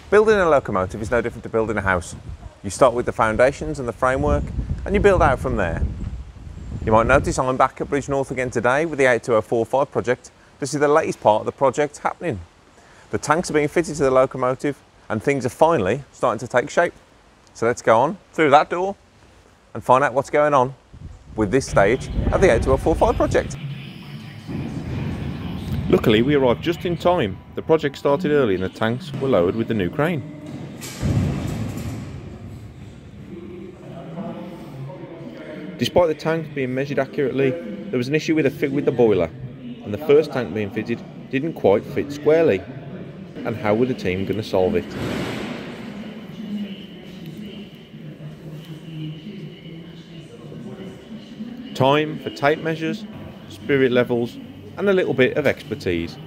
Building a locomotive is no different to building a house. You start with the foundations and the framework, and you build out from there. You might notice I'm back at Bridge North again today with the 82045 project. This is the latest part of the project happening. The tanks are being fitted to the locomotive and things are finally starting to take shape. So let's go on through that door and find out what's going on with this stage of the 82045 project. Luckily we arrived just in time. The project started early and the tanks were lowered with the new crane. Despite the tank being measured accurately, there was an issue with a fit with the boiler, and the first tank being fitted didn't quite fit squarely. And how were the team going to solve it? Time for tape measures, spirit levels, and a little bit of expertise.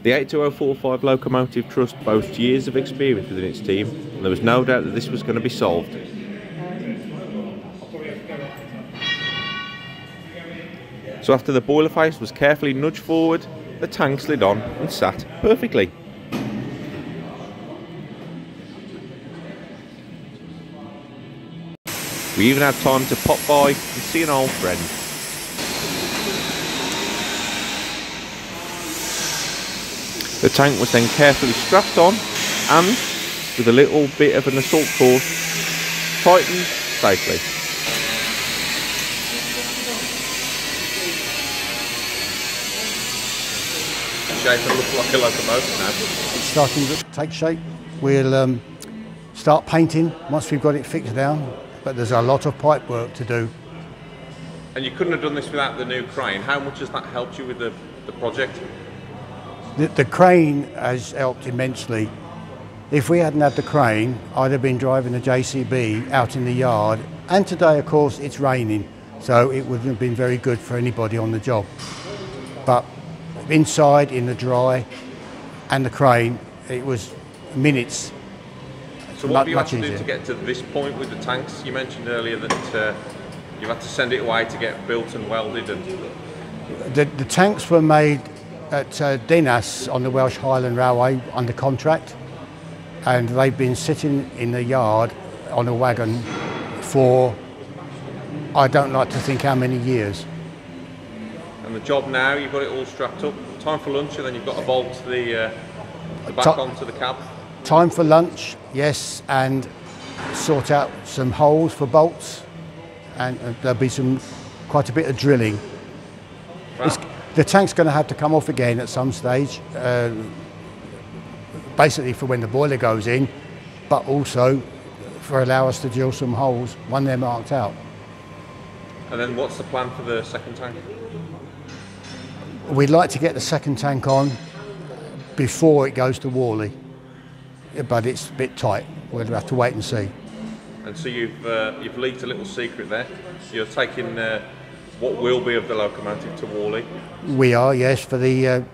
The 82045 Locomotive Trust boasts years of experience within its team, and there was no doubt that this was going to be solved. So after the boiler face was carefully nudged forward, the tank slid on and sat perfectly. We even had time to pop by and see an old friend. The tank was then carefully strapped on and, with a little bit of an assault force, tightened safely. Shape and look like a locomotive now. It's starting to take shape. We'll start painting once we've got it fixed down, but there's a lot of pipe work to do. And you couldn't have done this without the new crane. How much has that helped you with the project? The crane has helped immensely. If we hadn't had the crane, I'd have been driving a JCB out in the yard, and today of course it's raining, so it wouldn't have been very good for anybody on the job. But inside in the dry and the crane, it was minutes. So what have you had to do to get to this point with the tanks? You mentioned earlier that you had to send it away to get built and welded. And the tanks were made at Dinas on the Welsh Highland Railway under contract, and they've been sitting in the yard on a wagon for, I don't like to think how many years. And the job now, you've got it all strapped up, time for lunch, and then you've got to bolt the back onto the cab. Time for lunch, yes, and sort out some holes for bolts, and there'll be quite a bit of drilling. Wow. The tank's going to have to come off again at some stage, basically for when the boiler goes in, but also for allow us to drill some holes when they're marked out. And then what's the plan for the second tank? We'd like to get the second tank on before it goes to Worley, but it's a bit tight. We'll have to wait and see. And so you've leaked a little secret there. You're taking what will be of the locomotive to Worley. We are, yes, for the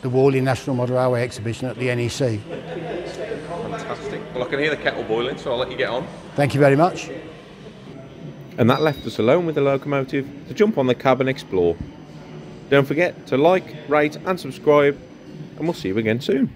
Worley National Model Railway exhibition at the NEC. Fantastic. Well, I can hear the kettle boiling, so I'll let you get on. Thank you very much. And that left us alone with the locomotive to jump on the cab and explore. Don't forget to like, rate and subscribe, and we'll see you again soon.